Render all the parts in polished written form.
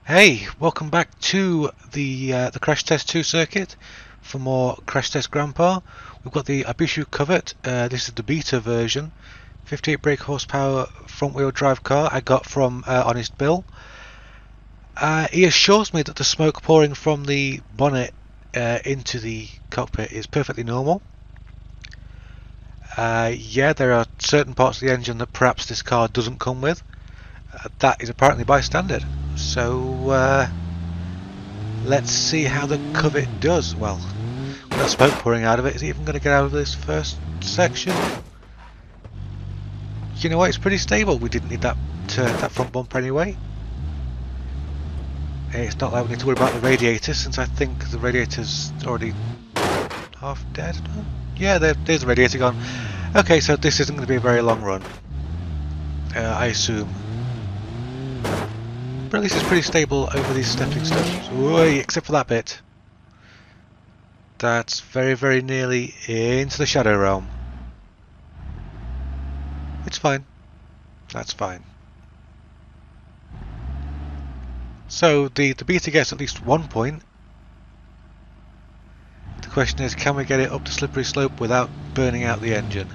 Hey, welcome back to the Crash Test 2 circuit for more Crash Test Grandpa. We've got the Ibishu Covet. This is the beta version. 58 brake horsepower front wheel drive car I got from Honest Bill. He assures me that the smoke pouring from the bonnet into the cockpit is perfectly normal. Yeah, there are certain parts of the engine that perhaps this car doesn't come with. That is apparently by standard. So let's see how the Covet does. Well, with that smoke pouring out of it, is it even going to get out of this first section? You know what, it's pretty stable. We didn't need that front bumper anyway. It's not like we need to worry about the radiator, since I think the radiator's already half dead. Yeah, there's the radiator gone. Okay, so this isn't going to be a very long run, I assume. But at least it's pretty stable over these stepping stones. Oi, except for that bit. That's very, very nearly into the shadow realm. It's fine. That's fine. So the beta gets at least 1 point. The question is, can we get it up the slippery slope without burning out the engine?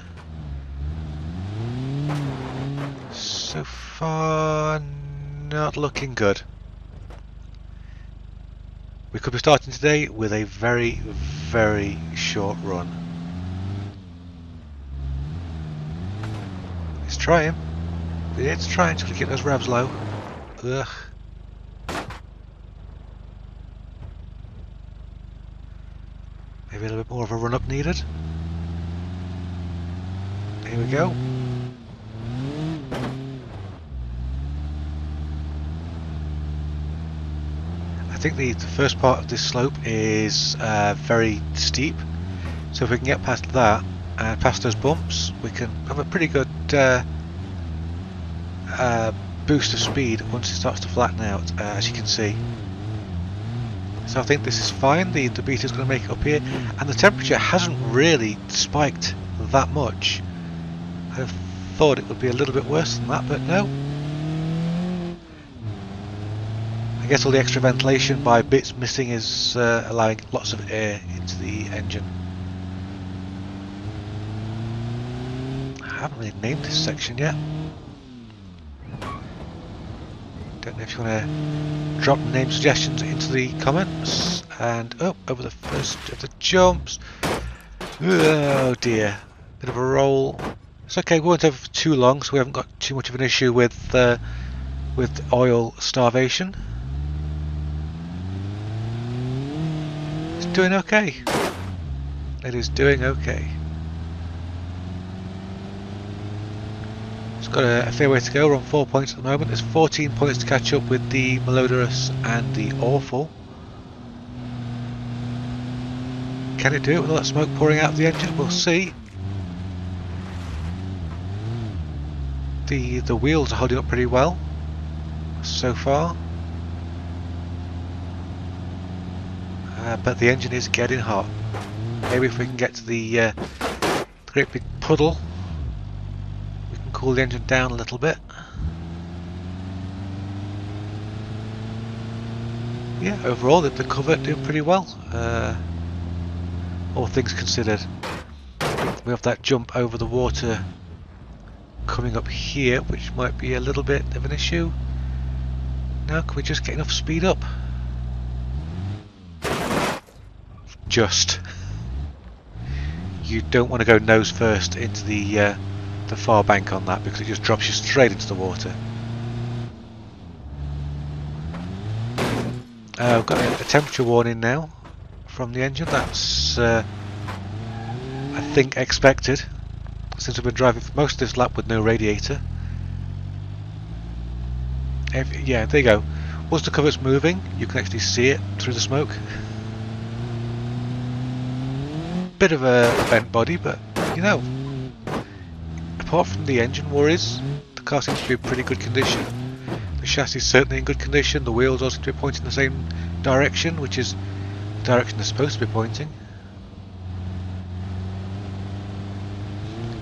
So far, not looking good. We could be starting today with a very, very short run. Let's try him. Let's try until we get those revs low. Ugh. Maybe a little bit more of a run up needed. Here we go. I think the first part of this slope is very steep, so if we can get past that and past those bumps, we can have a pretty good boost of speed once it starts to flatten out, as you can see. So I think this is fine. The beta is going to make it up here, and the temperature hasn't really spiked that much. I thought it would be a little bit worse than that, but no. I guess all the extra ventilation by bits missing is allowing lots of air into the engine. I haven't really named this section yet. Don't know if you want to drop name suggestions into the comments. And over the first of the jumps. Oh dear, bit of a roll. It's okay, we won't have too long, so we haven't got too much of an issue with oil starvation. It's doing okay. It is doing okay. It's got a fair way to go. We're on 4 points at the moment. There's 14 points to catch up with the Malodorous and the Awful. Can it do it with all that smoke pouring out of the engine? We'll see. The wheels are holding up pretty well so far. But the engine is getting hot. Maybe if we can get to the great big puddle, we can cool the engine down a little bit. Yeah, overall the Covet doing pretty well, all things considered. We have that jump over the water coming up here, which might be a little bit of an issue. Now, can we just get enough speed up? Just. You don't want to go nose first into the far bank on that, because it just drops you straight into the water. I've got a temperature warning now from the engine. That's I think expected, since we've been driving for most of this lap with no radiator. Yeah, there you go. Once the cover's moving, you can actually see it through the smoke. Bit of a bent body, but you know, apart from the engine worries, the car seems to be in pretty good condition. The chassis is certainly in good condition. The wheels also seem to be pointing in the same direction, which is the direction they're supposed to be pointing.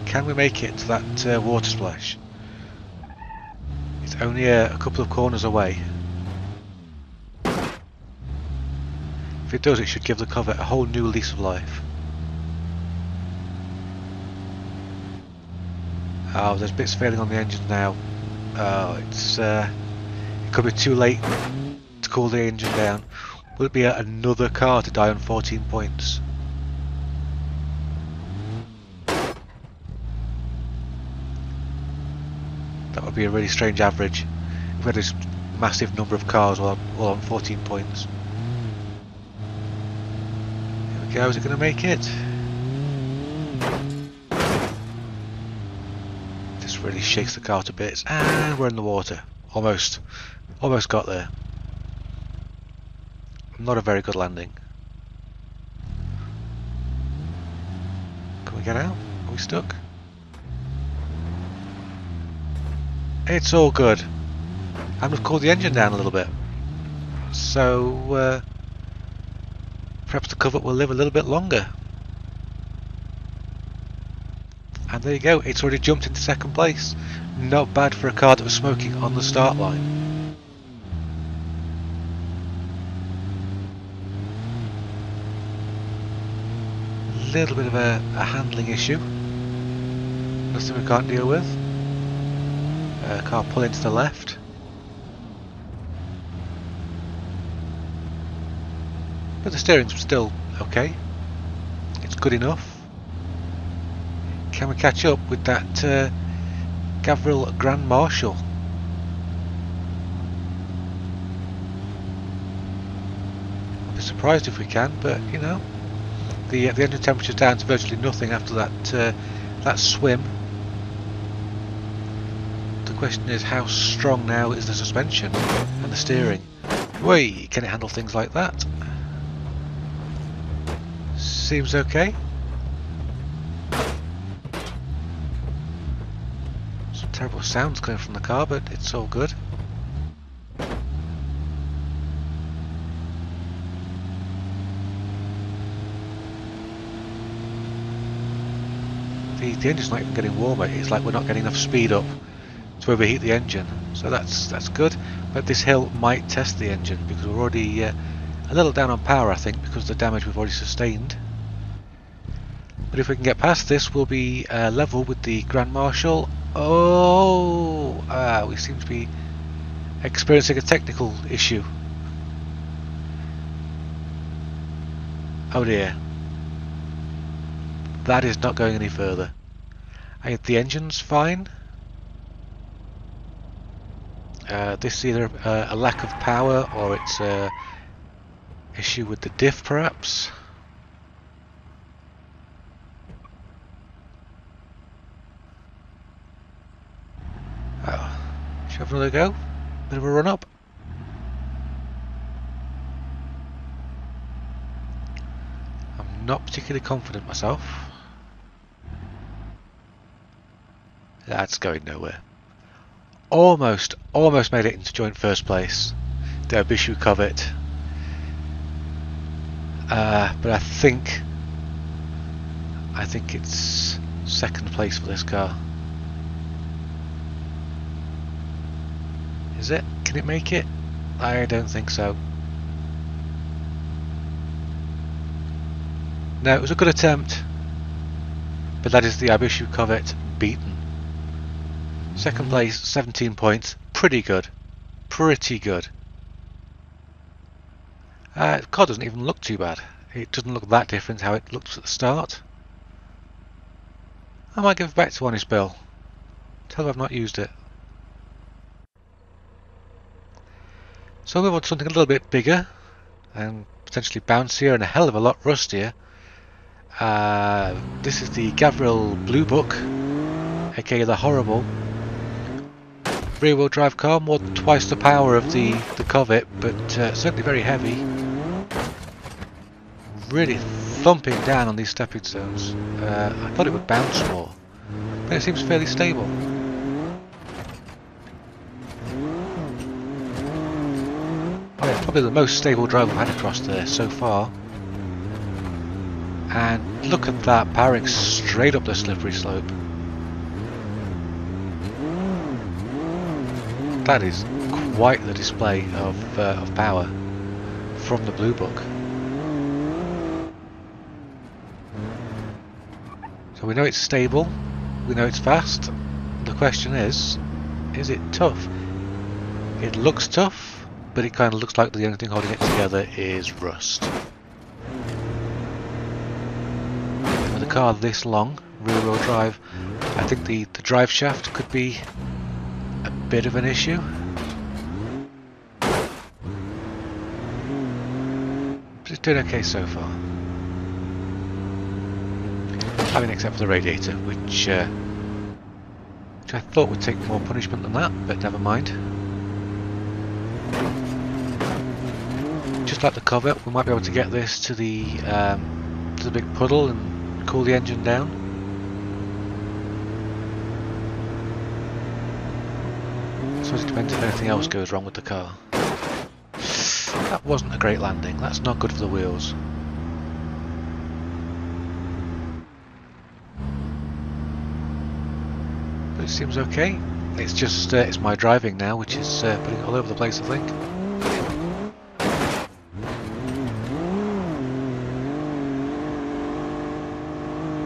Can we make it to that water splash? It's only a couple of corners away. If it does, it should give the Covet a whole new lease of life. Oh, there's bits failing on the engine now. Oh, it could be too late to cool the engine down. Will it be another car to die on 14 points? That would be a really strange average if we had this massive number of cars all on 14 points. Here we go, is it going to make it? This really shakes the car to bits, and we're in the water. Almost got there. Not a very good landing. Can we get out? Are we stuck? It's all good. I'm going to cool the engine down a little bit. So perhaps the Covet will live a little bit longer. And there you go, it's already jumped into second place. Not bad for a car that was smoking on the start line. Little bit of a handling issue. Nothing we can't deal with. Car pulling to the left. But the steering's still okay. It's good enough. Can we catch up with that Gavril Grand Marshal? I'll be surprised if we can, but you know, the engine temperature's down to virtually nothing after that swim. The question is, how strong now is the suspension and the steering? Whey, can it handle things like that? Seems okay. Some terrible sounds coming from the car, but it's all good. The engine's not even getting warmer. It's like we're not getting enough speed up to overheat the engine, so that's good. But this hill might test the engine because we're already a little down on power, I think, because of the damage we've already sustained. But if we can get past this, we'll be level with the Grand Marshal. Oh, we seem to be experiencing a technical issue. Oh dear. That is not going any further. The engine's fine. This is either a lack of power or it's a issue with the diff, perhaps. Oh, should we have another go? Bit of a run up. I'm not particularly confident myself. That's going nowhere. Almost made it into joint first place. The Ibishu Covet. But I think it's second place for this car. Is it? Can it make it? I don't think so. No, it was a good attempt, but that is the Ibishu Covet beaten. Second place, 17 points. Pretty good. Pretty good. The car doesn't even look too bad. It doesn't look that different how it looked at the start. I might give it back to Honest Bill. Tell him I've not used it. So we'll move on to something a little bit bigger and potentially bouncier and a hell of a lot rustier. This is the Gavril Bluebuck, aka the Horrible. Rear-wheel drive car, more than twice the power of the Covet, but certainly very heavy. Really thumping down on these stepping stones. I thought it would bounce more, but it seems fairly stable. Oh yeah, probably the most stable drive I've had across there so far. And look at that, powering straight up the slippery slope. That is quite the display of power from the Bluebuck. So we know it's stable, we know it's fast. The question is it tough? It looks tough, but it kind of looks like the only thing holding it together is rust. With a car this long, rear-wheel drive, I think the drive shaft could be a bit of an issue. But it's doing okay so far. I mean, except for the radiator, which I thought would take more punishment than that, but never mind. Just like the Covet, we might be able to get this to the big puddle and cool the engine down. I suppose it depends if anything else goes wrong with the car. That wasn't a great landing. That's not good for the wheels. But it seems okay. It's just it's my driving now, which is putting it all over the place, I think.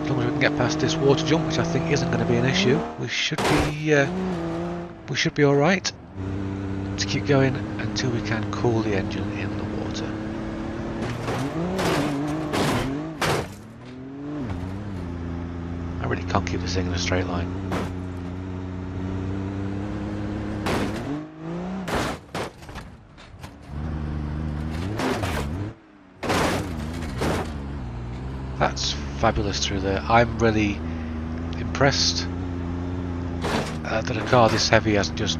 As long as we can get past this water jump, which I think isn't going to be an issue, we should be all right to keep going until we can cool the engine in the water. I really can't keep this thing in a straight line. That's fabulous through there. I'm really impressed that a car this heavy hasn't just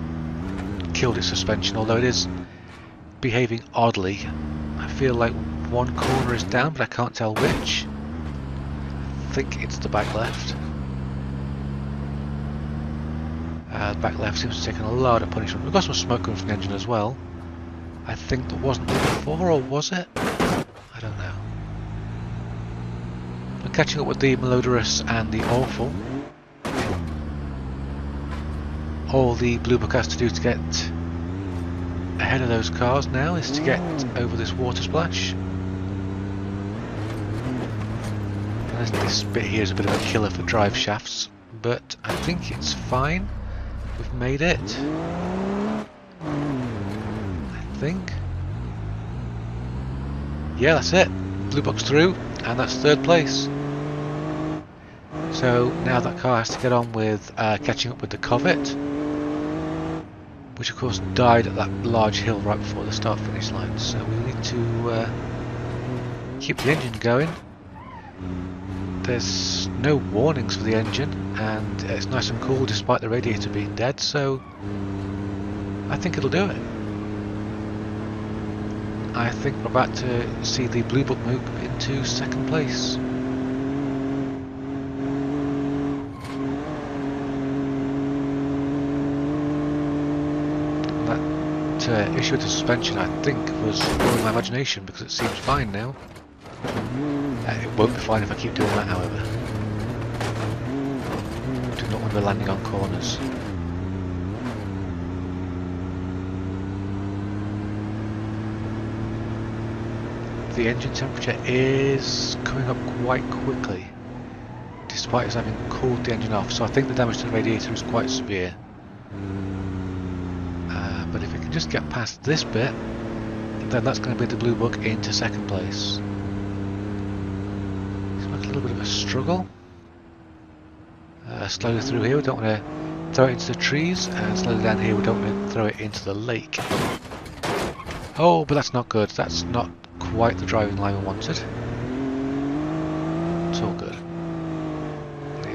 killed its suspension, although it is behaving oddly. I feel like one corner is down, but I can't tell which. I think it's the back left. The back left seems to have taken a lot of punishment. We've got some smoke coming from the engine as well. I think that wasn't there before, or was it? I don't know. I'm catching up with the Malodorous and the Awful. All the Bluebuck has to do to get ahead of those cars now is to get over this water splash. This bit here is a bit of a killer for drive shafts, but I think it's fine. We've made it. I think. Yeah, that's it. Bluebuck's through, and that's third place. So now that car has to get on with catching up with the Covet, which of course died at that large hill right before the start-finish line. So we need to keep the engine going. There's no warnings for the engine, and it's nice and cool despite the radiator being dead, so I think it'll do it. I think we're about to see the Bluebuck move into second place. That issue with the suspension, I think, was blowing my imagination because it seems fine now. It won't be fine if I keep doing that, however. Do not want to be landing on corners. The engine temperature is coming up quite quickly, despite us having cooled the engine off, so I think the damage to the radiator is quite severe. But if we can just get past this bit, then that's going to be the Bluebuck into second place. It's like a little bit of a struggle. Slowly through here, we don't want to throw it into the trees, and slowly down here we don't want to throw it into the lake. Oh, but that's not good. That's not quite the driving line we wanted. It's all good.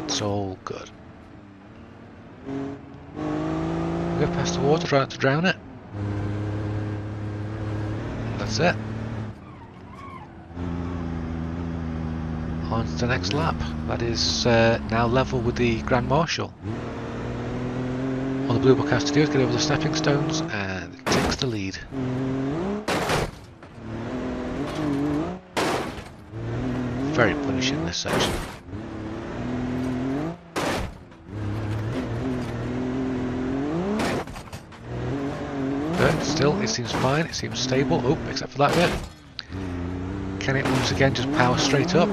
It's all good. We go past the water, try not to drown it. That's it. On to the next lap. That is now level with the Grand Marshal. All the Bluebuck has to do is get over the stepping stones, and it takes the lead. Very punishing, this section. But still, it seems fine, it seems stable. Oh, except for that bit. Can it once again just power straight up?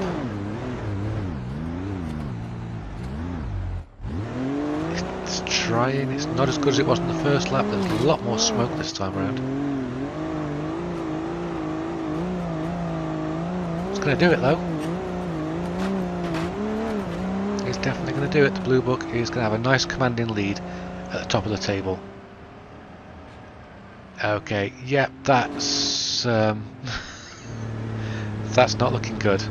trying. It's not as good as it was in the first lap. There's a lot more smoke this time around. It's going to do it though. It's definitely going to do it. The Bluebuck is going to have a nice commanding lead at the top of the table. Okay, yep, that's that's not looking good.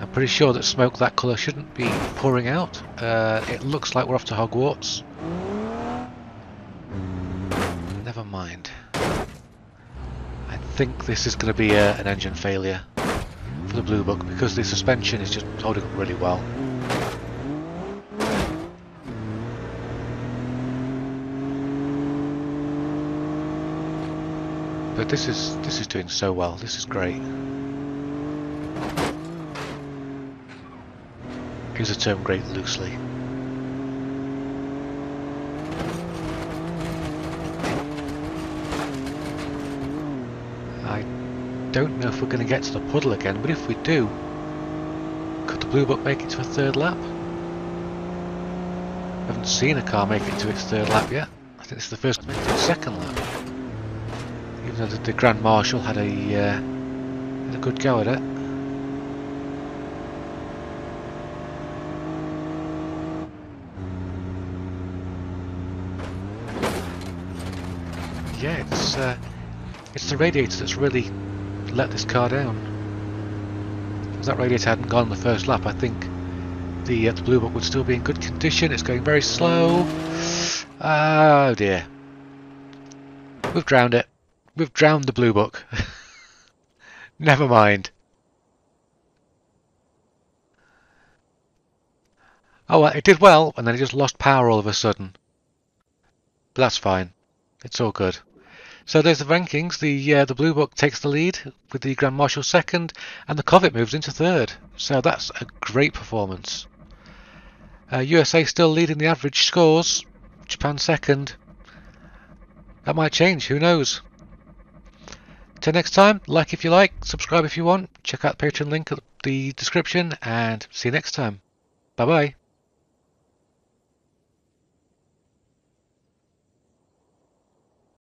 I'm pretty sure that smoke that colour shouldn't be pouring out. It looks like we're off to Hogwarts. Never mind. I think this is going to be an engine failure for the Bluebuck because the suspension is just holding up really well. But this is doing so well. This is great. Use the term great loosely. I don't know if we're going to get to the puddle again, but if we do, could the Bluebuck make it to a third lap? I haven't seen a car make it to its third lap yet. I think this is the first to make it to its second lap. Even though the Grand Marshal had a good go at it. Yeah, it's the radiator that's really let this car down. If that radiator hadn't gone the first lap, I think the Bluebuck would still be in good condition. It's going very slow. Oh dear. We've drowned it. We've drowned the Bluebuck. Never mind. Oh, well, it did well, and then it just lost power all of a sudden. But that's fine. It's all good. So there's the rankings. The Bluebuck takes the lead with the Grand Marshal second, and the Covet moves into third. So that's a great performance. USA still leading the average scores. Japan second. That might change. Who knows? Till next time, like if you like, subscribe if you want, check out the Patreon link at the description, and see you next time. Bye bye.